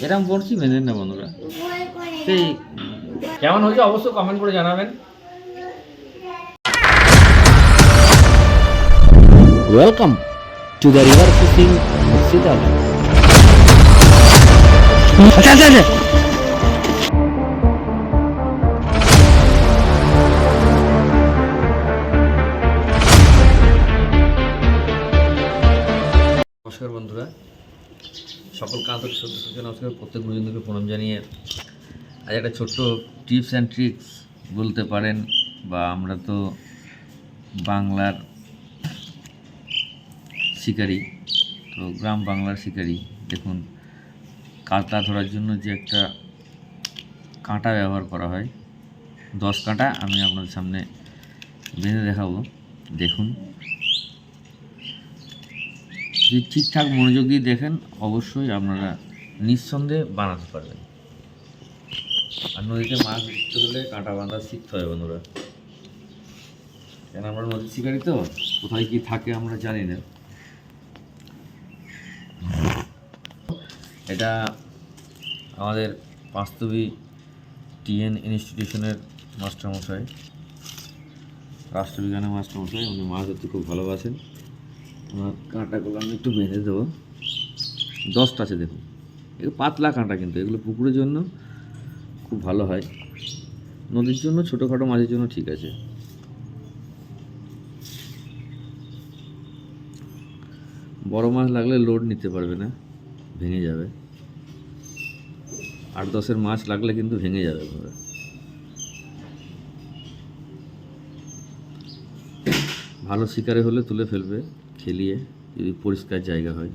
এরকম বলছি মেনে না বন্ধুরা। সেই কেমন হয়েছে অবশ্যই কমেন্ট করে জানাবেন। Welcome to the river fishing of Sitagar. নমস্কার বন্ধুরা, সকল আন্তরিক শ্রদ্ধা নমস্কার। প্রত্যেক গুরুজনকে প্রণাম জানিয়ে আজ একটা ছোট্ট টিপস অ্যান্ড ট্রিক্স বলতে পারেন, বা আমরা তো বাংলার শিকারি, তো গ্রাম বাংলার শিকারি। দেখুন, কাতলা ধরার জন্য যে একটা কাঁটা ব্যবহার করা হয়, 10 কাঁটা আমি আপনাদের সামনে বেঁধে দেখাবো। দেখুন, যদি ঠিকঠাক মনোযোগ দিয়ে দেখেন অবশ্যই আপনারা নিঃসন্দেহে বানাতে পারবেন। আর নদীতে মাছ ধরতে হলে কাঁটা বাঁধা শিখতে হয় বন্ধুরা, কেন আমরা নদীর শিকারি তো, কোথায় কী থাকে আমরা জানি না। এটা আমাদের বাস্তবী টিএন ইনস্টিটিউশনের মাস্টারমশাই, রাষ্ট্রবিজ্ঞানের মাস্টারমশাই, উনি মাছ ধরতে খুব ভালোবাসেন। আমার কাঁটাগুলো আমি একটু বেঁধে দেবো। 10টা আছে দেখুন, এগুলো পাতলা কাঁটা, কিন্তু এগুলো পুকুরের জন্য খুব ভালো হয়, নদীর জন্য ছোটোখাটো মাছের জন্য ঠিক আছে। বড় মাছ লাগলে লোড নিতে পারবে না, ভেঙে যাবে। 8-10-এর মাছ লাগলে কিন্তু ভেঙে যাবে। ভালো শিকারে হলে তুলে ফেলবে খেলিয়ে, যদি পরিষ্কার জায়গা হয়।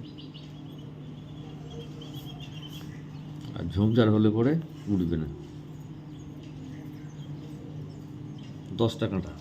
আর ঝোপঝাড় হলে পরে উঠবে না। 10টা কাঁটা।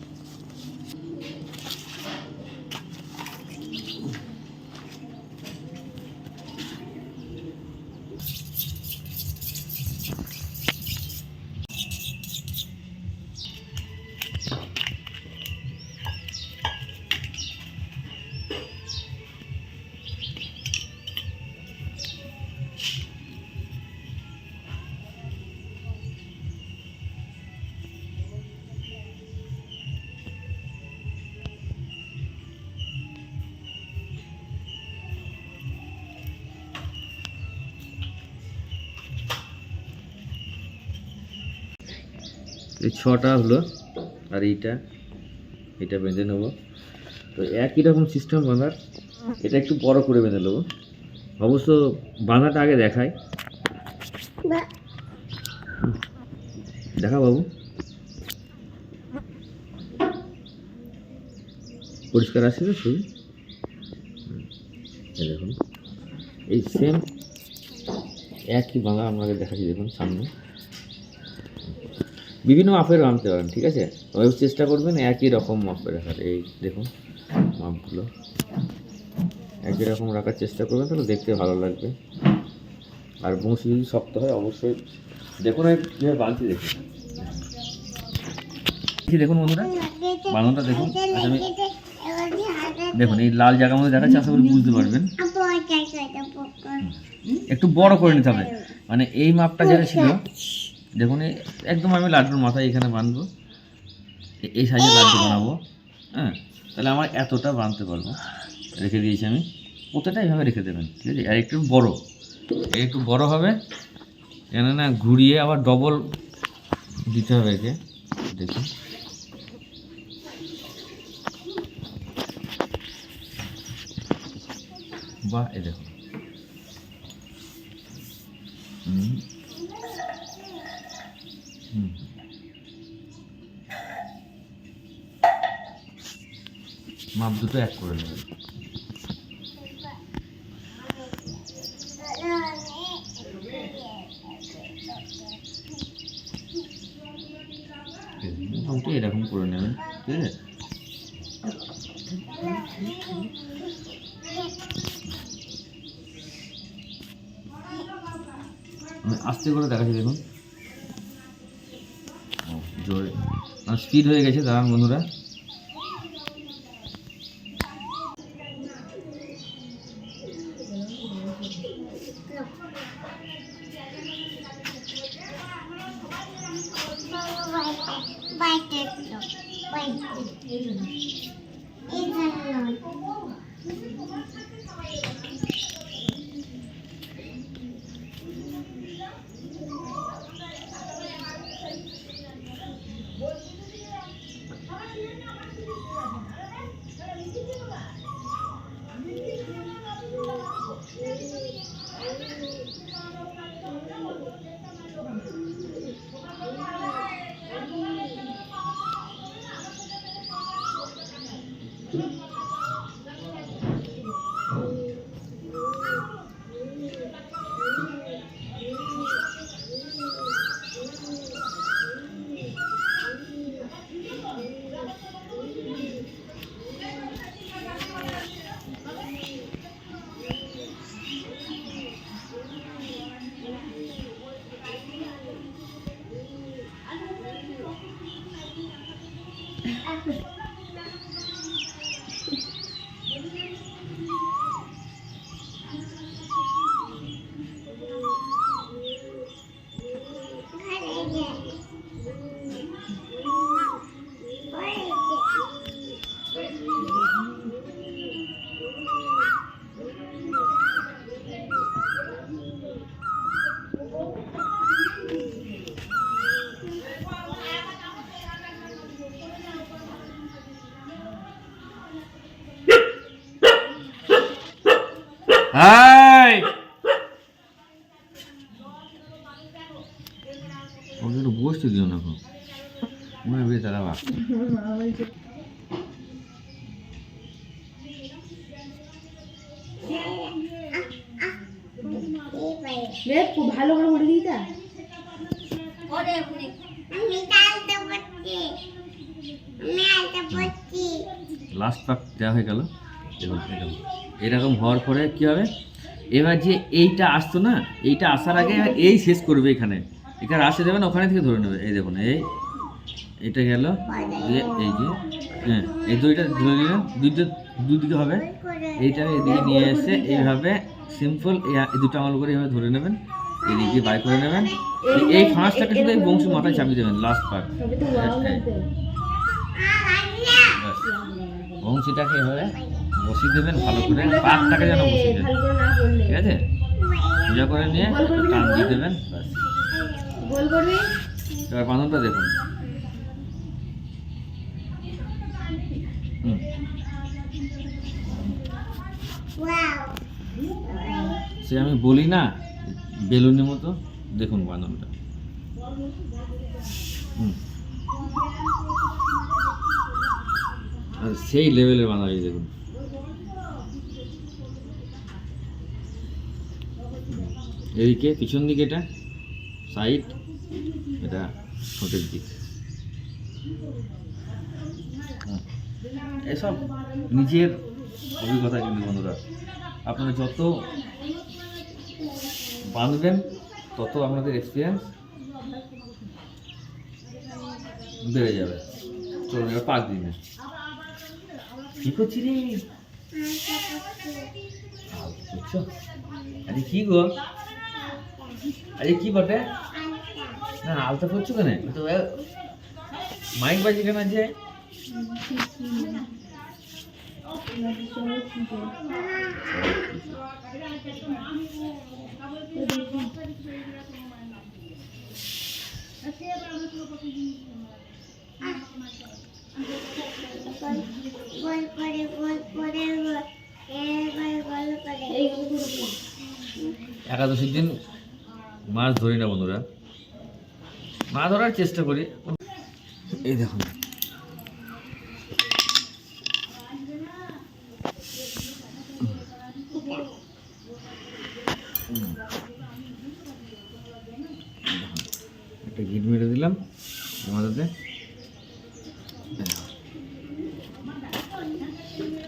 এই 6টা হলো, আর এটা বেঁধে নেবো। তো একই রকম সিস্টেম বাঁধার, এটা একটু বড় করে বেঁধে নেবো। অবশ্য বাঁধাটা আগে দেখাই, দেখা বাবু, পরিষ্কার আসছে তো ছবি। দেখুন, এই সেম একই বাঁধা আপনাকে দেখাচ্ছি। দেখুন সামনে বিভিন্ন মাপের আনতে পারেন, ঠিক আছে? তবে চেষ্টা করবেন একই রকম মাপের রাখার। এই দেখুন মাপগুলো একই রকম রাখার চেষ্টা করবেন, তাহলে দেখতে ভালো লাগবে। আর বংশী যদি শক্ত হয় অবশ্যই দেখুন কীভাবে বাঁধতে দেখুন। দেখুন বন্ধুরা, বাঁধনটা দেখুন। আচ্ছা, আমি দেখুন এই লাল জায়গার মধ্যে দেখাচ্ছি, আশা করি বুঝতে পারবেন। একটু বড় করে নিতে হবে, মানে এই মাপটা যেটা ছিল দেখুন, একদম আমি লাড্ডুর মাথায় এখানে বাঁধবো, এই সাইজে লাড্ডু বানাবো। হ্যাঁ, তাহলে আমার এতটা বাঁধতে পারবো। রেখে দিয়েছি আমি, প্রত্যেকটা এইভাবে রেখে দেবেন, ঠিক আছে? আর একটু বড় হবে, কেননা ঘুরিয়ে আবার ডবল দিতে হবে একে। দেখুন, বাহ, এই দেখুন। মাপ দুটো এক করে নেবেন। মোটামুটি এরকম করে নেবেন, ঠিক আছে? আমি আস্তে করে দেখাচ্ছি, দেখুন জোরে, মানে স্পিড হয়ে গেছে। দাঁড়ান বন্ধুরা, হাই ওকে একটু বসতে দিও না এখন মনে বেরিয়ে দাঁড়াবা খুব ভালো করে বলে দিই তা লাস্ট পাক দেওয়া হয়ে গেল দেখুন এরকম হওয়ার পরে কী হবে এবার যে এইটা আসতো না এইটা আসার আগে এই শেষ করবে এখানে এখানে আসে দেবেন ওখানে থেকে ধরে নেবে এই দেখুন এইটা গেল দিয়ে এই যে হ্যাঁ এই দুইটা ধরে নিলেন দুদিকে হবে এইটা এদিকে নিয়ে এসে এইভাবে সিম্পল এই দুটো আঙুল করে এইভাবে ধরে নেবেন এদিকে বাই করে নেবেন এই ফাঁসটাকে শুধু এই বংশ মাথায় চাপিয়ে দেবেন লাস্ট পার্ট বংশীটাকে এভাবে বসিয়ে দেবেন ভালো করে পাকটাকে যেন বসিয়ে দেবেন ঠিক আছে সোজা করে নিয়ে টান দিয়ে দেবেন ব্যাস এবার বাঁধনটা দেখুন সে আমি বলি না বেলুনের মতো দেখুন বাঁধনটা আর সেই লেভেলের বাঁধা হয়েছে দেখুন এদিকে পিছন দিকে এটা সাইড এটা ঠোঁটের দিক এসব নিজের অভিজ্ঞতা কিন্তু বন্ধুরা আপনারা যত বাঁধবেন তত আপনাদের এক্সপিরিয়েন্স বেড়ে যাবে চলুন এবার পাক দিন কি করছি রে বুঝছো আরে কি গো আরে কি বটে না আলতা করছো কেন তো মাইক বাজি কেন যে একাদশীর দিন মাছ ধরি না বন্ধুরা মাছ ধরার চেষ্টা করি এই দেখুন একটা গিট মেরে দিলাম আমাদের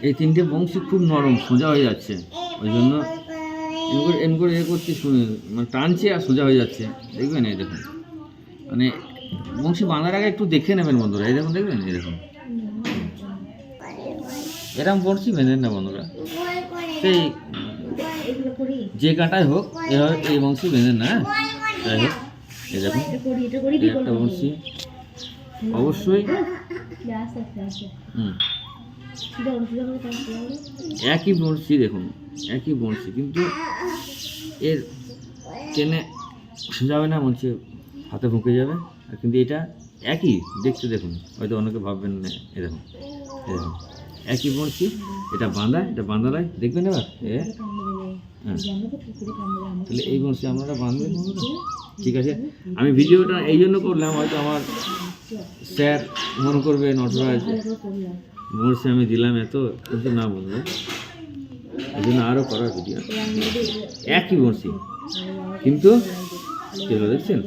এই তিনটে বংশী খুব নরম সোজা হয়ে যাচ্ছে ওই জন্য এম করে করছি মানে টানছে আর সোজা হয়ে যাচ্ছে দেখবেন এই দেখুন মানে বংশী বাঁধার আগে একটু দেখে নেবেন বন্ধুরা এই দেখুন দেখবেন এই দেখুন এরকম বংশী বেঁধেন না বন্ধুরা সেই এগুলো করি যে কাঁটাই হোক এভাবে এই বংশী বেঁধে না, হ্যাঁ? যাই হোক, এই দেখুন এটা করি এই একটা বংশী অবশ্যই আস্তে আস্তে আস্তে হুম এটা একই বড়শি, দেখুন একই বড়শি, কিন্তু এর চেনে যাবে না, মনে হচ্ছে হাতে ঢুকে যাবে, আর কিন্তু এটা একই দেখতে, দেখুন হয়তো অনেকে ভাববেন না, এ দেখুন একই বড়শি, এটা বাঁধা, এটা বাঁধালাই দেখবেন এবার হ্যাঁ। তাহলে এই বড়শি আপনারা বাঁধবেন বন্ধুরা? ঠিক আছে, আমি ভিডিওটা এই জন্য করলাম, হয়তো আমার স্যার মনে করবে নটরাজ বড়শি আমি দিলাম এত, কিন্তু না বন্ধুরা, এই জন্য আরও করার ভিডিও, একই বড়শি কিন্তু এগুলো দেখছেন,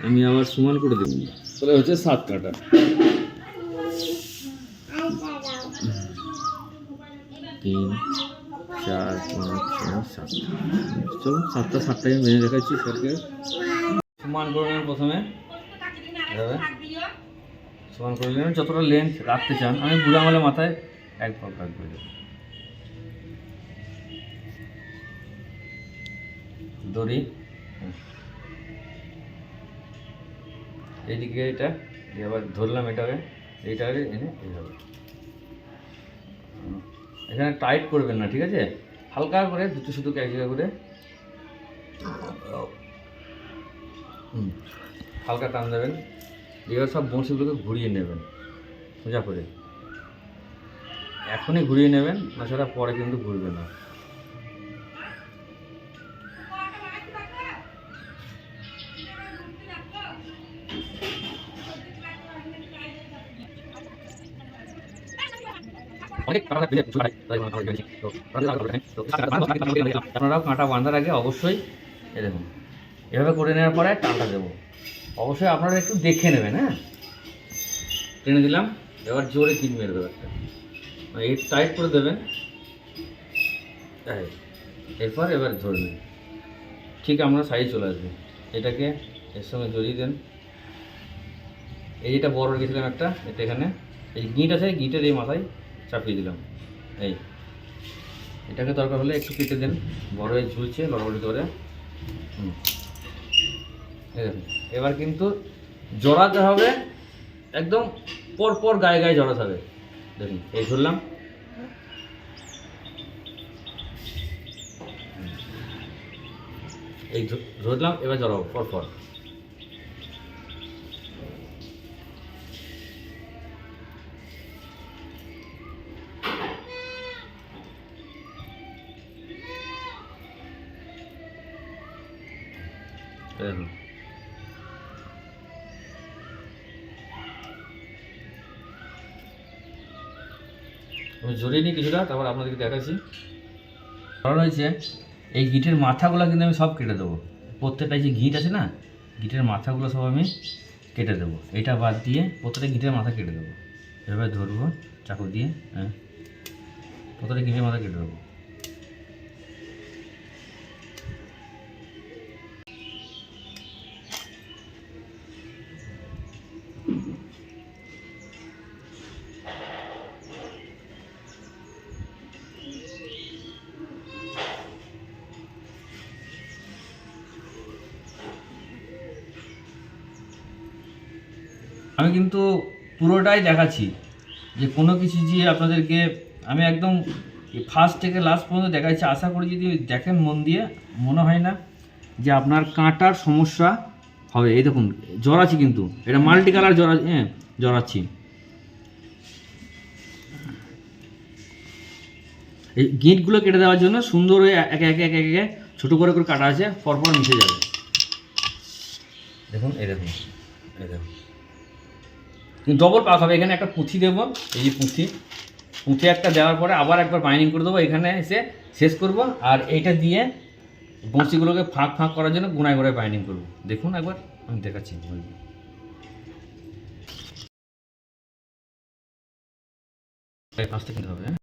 আমি আবার সমান করে দেব, তাহলে হচ্ছে 7 কাটা। তিন, 4, 5, 6, 7, চলো 7টাই আমি বেঁধে দেখাচ্ছি স্যারকে। সমান করে নেবেন প্রথমে, এভাবে সমান করে নেবেন, যতটা লেন্থ রাখতে চান, আমি বুড়া মালে মাথায় 1 ভাগ রাখবো, দড়ি এইদিকে, এটা আবার ধরলাম এটাকে, এইটাকে এনে এইভাবে, এখানে টাইট করবেন না, ঠিক আছে, হালকা করে দুটো শুধু এক জায়গা করে হালকা টান দেবেন, এবার সব বঁড়শিগুলোকে ঘুরিয়ে নেবেন সোজা করে, এখনই ঘুরিয়ে নেবেন, তাছাড়া পরে কিন্তু ঘুরবে না। আপনারাও কাঁটা বাঁধার আগে অবশ্যই এ দেখুন এভাবে করে নেওয়ার পরে টানটা দেবো, অবশ্যই আপনারা একটু দেখে নেবেন, হ্যাঁ, টেনে দিলাম, এবার জোরে কিক মেরে দেবো একটা, এই টাইট করে দেবেন, এরপর এবার ধরবেন, ঠিক আমরা সাইজ চলে আসবে, এটাকে এর সঙ্গে জড়িয়ে দেন, এই যেটা বড় রেখেছিলাম একটা, এটা এখানে এই গিঁট আছে, গিঁটের এই মাথায় চাপিয়ে দিলাম, এই এটাকে দরকার হলে একটু কেটে দেন, বড় হয়ে ঝুলছে লড়বড়ি ধরে, এই দেখুন এবার কিন্তু জড়াতে হবে, একদম পর পর গায়ে গায়ে জড়াতে হবে, দেখুন এই ধরলাম, এই ধরলাম, এবার জড়াবো পর পর, দেখুন আমি জড়িয়ে নিই কিছুটা, তারপর আপনাদেরকে দেখাচ্ছি। কারণ হয়েছে এই গিটের মাথাগুলো কিন্তু আমি সব কেটে দেবো, প্রত্যেকটা যে গিট আছে না, গিটের মাথাগুলো সব আমি কেটে দেবো, এটা বাদ দিয়ে প্রত্যেকটা গিটের মাথা কেটে দেবো, এভাবে ধরবো চাকু দিয়ে, হ্যাঁ, প্রত্যেকটা গিটের মাথা কেটে দেবো। আমি কিন্তু পুরোটাই দেখাচ্ছি, যে কোনো কিছু যে আপনাদেরকে আমি একদম ফার্স্ট থেকে লাস্ট পর্যন্ত দেখাচ্ছি, আশা করি যদি দেখেন মন দিয়ে, মনে হয় না যে আপনার কাঁটার সমস্যা হবে। এই দেখুন জড়াচ্ছি, কিন্তু এটা মাল্টি কালার জড়াচ্ছি, এই গিঁটগুলো কেটে দেওয়ার জন্য সুন্দর হয়ে একে একে একে একে ছোটো করে করে কাটা আছে, পরপর মিশে যাবে, দেখুন এই দেখুন, এই দেখুন কিন্তু ডবল পাক হবে, এখানে একটা পুঁথি দেবো, এই যে পুঁথি একটা দেওয়ার পরে আবার একবার বাইন্ডিং করে দেবো, এখানে এসে শেষ করব, আর এইটা দিয়ে বঁড়শিগুলোকে ফাঁক ফাঁক করার জন্য গোনায় গোনায় বাইন্ডিং করব, দেখুন একবার আমি দেখাচ্ছি, কাজটা কিন্তু হবে, হ্যাঁ।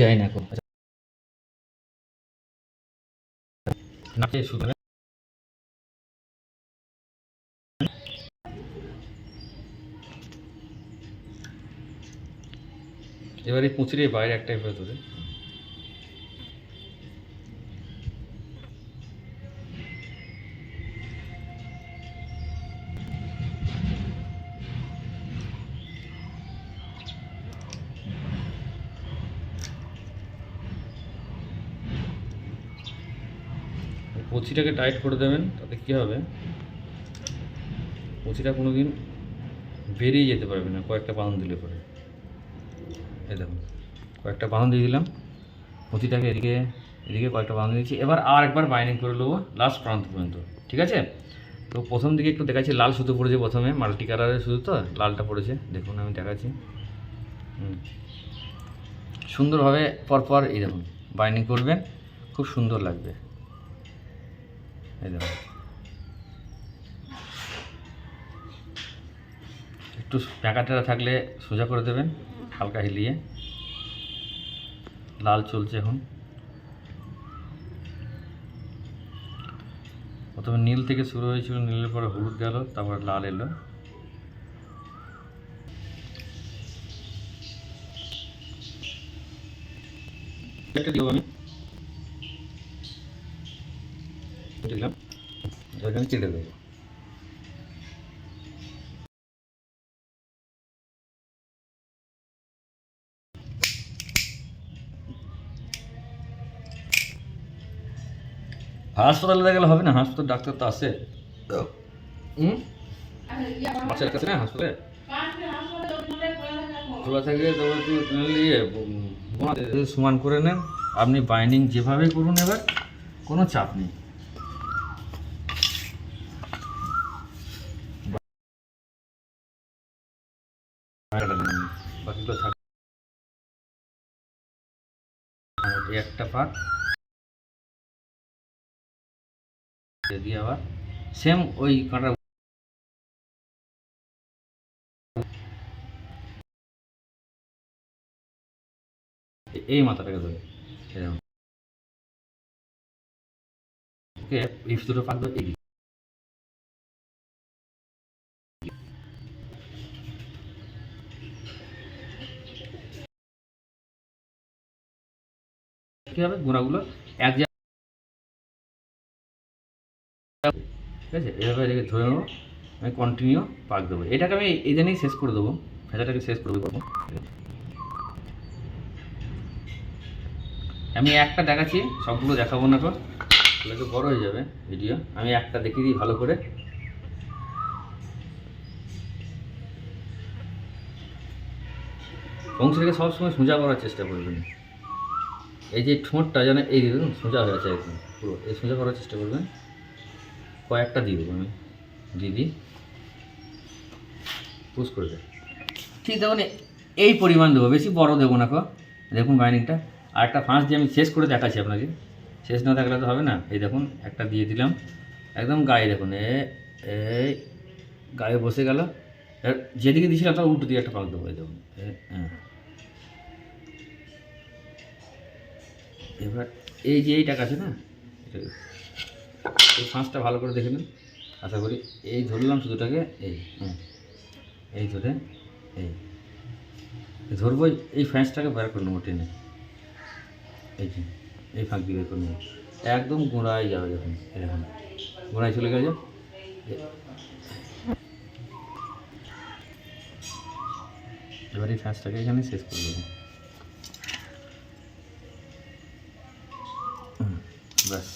যায় না এখন নাকে শুধু এবারে পুঁচড়ে বাইরে একটা ভেতরে পুঁচিটাকে টাইট করে দেবেন, তাতে কী হবে পুঁচিটা কোনো দিন বেরিয়ে যেতে পারবে না কয়েকটা বাঁধন দিলে পরে। এই দেখুন কয়েকটা বাঁধন দিয়ে দিলাম, পুঁচিটাকে এদিকে এদিকে কয়েকটা বাঁধন দিয়েছি। এবার আর একবার বাইন্ডিং করে নেবো লাস্ট প্রান্ত পর্যন্ত, ঠিক আছে? তো প্রথম দিকে একটু দেখাচ্ছি, লাল সুতো পড়েছে প্রথমে, মাল্টি কালারের সুতো তো লালটা পড়েছে, দেখুন আমি দেখাচ্ছি। সুন্দরভাবে পরপর এই দেখুন বাইন্ডিং করবেন, খুব সুন্দর লাগবে। এই দেখুন একটু প্যাকাটা থাকলে সোজা করে দেবেন, হালকা হিলিয়ে। লাল চলছে এখন, প্রথমে নীল থেকে শুরু হয়েছিল, নীলের পরে হলুদ গেল, তারপর লাল এলো। একটা দিব আমি দিলাম, এখানে চেড়ে দেবো। হাসপাতালে গেলে হবে না, হাসপাতাল ডাক্তার তো আছে। বাচ্চার কাছে না হাসপাতালে খোলা থাকলে তবে একটু নিয়ে সমান করে নেন। আপনি বাইন্ডিং যেভাবে করুন, এবার কোনো চাপ নেই। বাকিগুলো থাক, একটা পার্ট দিয়ে আবার সেম ওই কাঁটা এই মাথাটাকে ধরে এই দুটো পাকবে এই কি হবে, গোড়াগুলো এক জায়গায়, ঠিক আছে? এভাবে রেখে ধরে নেবো, আমি কন্টিনিউ পাক দেবো। এটাকে আমি এই জন্যই শেষ করে দেবো, ভেজাটাকে শেষ করে দেবো। আমি একটা দেখাচ্ছি, সবগুলো দেখাবো না, তাহলে তো বড় হয়ে যাবে ভিডিও। আমি একটা দেখিয়ে দিই ভালো করে। বংশীকে সবসময় সোজা করার চেষ্টা করবেন। এই যে ঠোঁটটা যেন এই দেখুন সোজা হয়ে আছে একদম পুরো, এই সোজা করার চেষ্টা করবেন। কয়েকটা দিয়ে দেবো আমি, দিদি পুশ করে দেয়, ঠিক দেখুন এই পরিমাণ দেবো, বেশি বড় দেবো না। দেখুন বাইন্ডিংটা আর একটা ফাঁস দিয়ে আমি শেষ করে দেখাচ্ছি আপনাকে, শেষ না থাকলে তো হবে না। এই দেখুন একটা দিয়ে দিলাম একদম গায়ে, দেখুন এই গায়ে বসে গেল। যেদিকে দিয়েছিলাম তার উল্টো দিয়ে একটা পাক দেবো, এই দেখুন। হ্যাঁ, এবার এই যে এইটা আছে না, এই ফাঁসটা ভালো করে দেখে নিন, আশা করি। এই ধরলাম শুধুটাকে, এই ধরে এই ধরবো, এই ফ্যাঁসটাকে বের করে নেবো টেনে, এই যে এই ফাঁক দিয়ে বের করে নেবো, একদম গোড়ায় যাবে। যখন এরকম গোড়ায় চলে গেছে, এবার এই ফ্যাঁসটাকে এখানে শেষ করে দেবো, ব্যাস।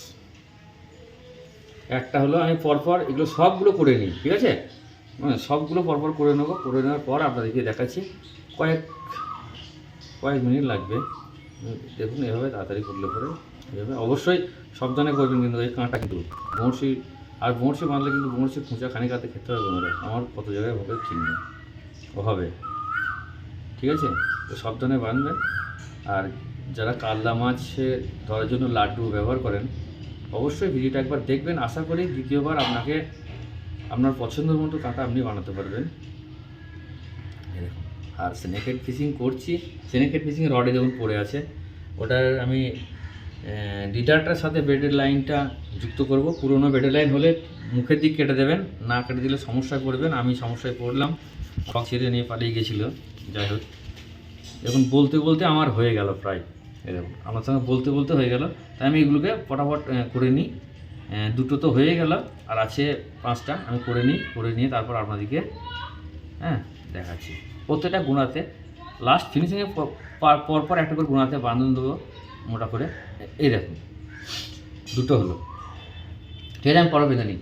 একটা হলো, আমি পরপর এগুলো সবগুলো করে নিই, ঠিক আছে? সবগুলো পরপর করে নেবো, করে নেওয়ার পর আপনাদেরকে দেখাচ্ছি। কয়েক মিনিট লাগবে, দেখুন এভাবে তাড়াতাড়ি করলে পরে এভাবে অবশ্যই সাবধানে করবেন, কিন্তু এই কাঁটা কিন্তু বড়শি, আর বড়শি বাঁধলে কিন্তু বড়শি খোঁচা খানিক হাতে খেতে হবে বন্ধুরা। আমার কত জায়গায় হবে ঠিক নেই, ও হবে, ঠিক আছে? তো সাবধানে বাঁধবেন। আর যারা কাতলা মাছে ধরার জন্য লাড্ডু ব্যবহার করেন, অবশ্যই ভিডিওটা একবার দেখবেন। আশা করি দ্বিতীয়বার আপনার পছন্দের মতো কাঁটা আপনি বানাতে পারবেন। এরকম আর স্নেক হেড ফিশিং করছি। স্নেক হেড ফিশিং রডে যখন পড়ে আছে, ওটার আমি ডিটারটার সাথে বেডের লাইনটা যুক্ত করব। পুরোনো বেডের লাইন হলে মুখের দিক কেটে দেবেন, না কেটে দিলে সমস্যায় পড়বেন। আমি সমস্যায় পড়লাম, শখ ছেড়ে নিয়ে পালিয়ে গেছিলো। যাই হোক, এখন বলতে বলতে আমার হয়ে গেল প্রায়, এরকম আমার সঙ্গে বলতে বলতে হয়ে গেল। তাই আমি এগুলোকে ফটাফট করে নিই। দুটো তো হয়ে গেল, আর আছে 5টা। আমি করে নিয়ে তারপর আপনাদেরকে দেখাচ্ছি। প্রত্যেকটা গুণাতে লাস্ট ফিনিশিংয়ে পরপর একটা করে গুণাতে বাঁধন দেবো মোটা করে। এই দেখুন, দুটো হলো। ঠিক আছে, আমি পরে বেঁধে নিই।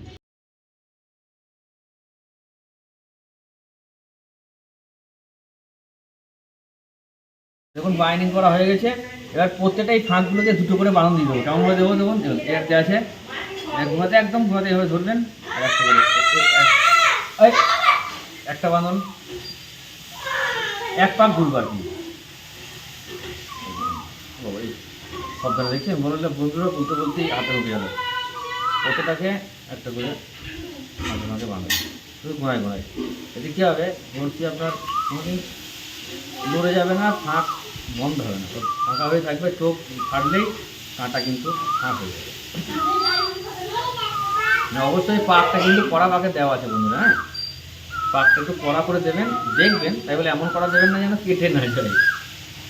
দেখুন বাইন্ডিং করা হয়ে গেছে। এবার প্রত্যেকটা এই ফাঁকগুলোকে দুটো করে বাঁধন দিয়ে দেবো। কেমন করে দেবো দেখুন, এর আছে ঘোরাতে, একদম ঘোরাতে এভাবে ধরবেন। আর একটা করে একটা বাঁধন, এক পাক ঘুরবো আর কি। শব্দটা দেখছে মনে হলে বন্ধুরা বলতে বলতেই হাতে উঠে গেল। প্রত্যেকটাকে একটা করে হাতে মাঝে বাঁধো, শুধু ঘোরায় ঘোরায়। এতে কী হবে, বলছি আপনার লড়ে যাবে না, ফাঁক বন্ধ হবে না, ফাঁকা হয়ে থাকবে। চোখ ফাটলেই কাঁটা কিন্তু ফাঁক হয়ে যাবে। অবশ্যই পাকটা কিন্তু কড়া পাকে দেওয়া আছে বন্ধুরা। হ্যাঁ, পাকটা একটু কড়া করে দেবেন, দেখবেন। তাই বলে এমন করা দেবেন না যেন কেটে না যায়।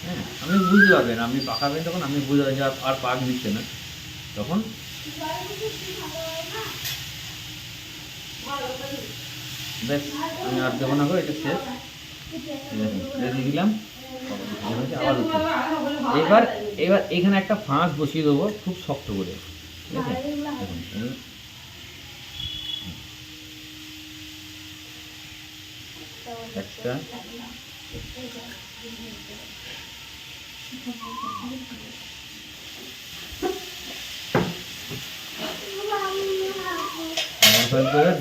হ্যাঁ, আপনি বুঝতে পারবেন, আপনি পাকাবেন তখন আপনি বুঝতে পারবেন যে আর পাক নিচ্ছে না, তখন বেশ আমি আর দেবো না গো, এটা শেষ। দিয়ে দিলাম, আবার উঠছে। এবার এখানে একটা ফাঁস বসিয়ে দেবো খুব শক্ত করে। ঠিক আছে, একটা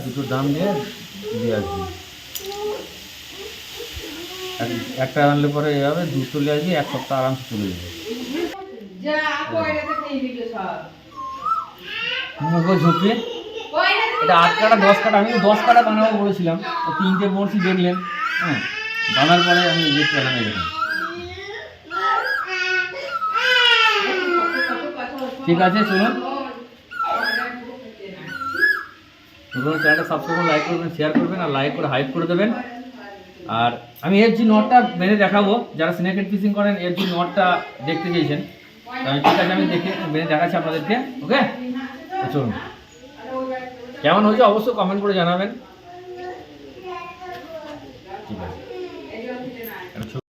দুটো দাম দিয়ে আসবি। একটা আনলে পরে এভাবে দুধ চলে আসবি, 1 সপ্তাহ আরামসে চলে যাবে। মুখো ঝুঁকে এটা 8 কাটা 10 কাটা, আমি 10 কাটা বানাবো বলেছিলাম। 3টে বড়শি দেখলেন। হ্যাঁ, বানার পরে আমি রেট পেলাম এরকম। ঠিক আছে, চলুন চ্যানেলটা সাবস্ক্রাইব করে লাইক করবেন, শেয়ার করবেন, আর লাইক করে হাইপ করে দেবেন। আর আমি এফজি নটটা মেরে দেখাবো। যারা স্নেক হেড ফিশিং করেন এফজি নটটা দেখতে চেয়েছেন, আমি ঠিক আছে আমি মেরে দেখাচ্ছি আপনাদেরকে। ওকে, চলুন, কেমন হয়েছে অবশ্যই কমেন্ট করে জানাবেন। ঠিক আছে।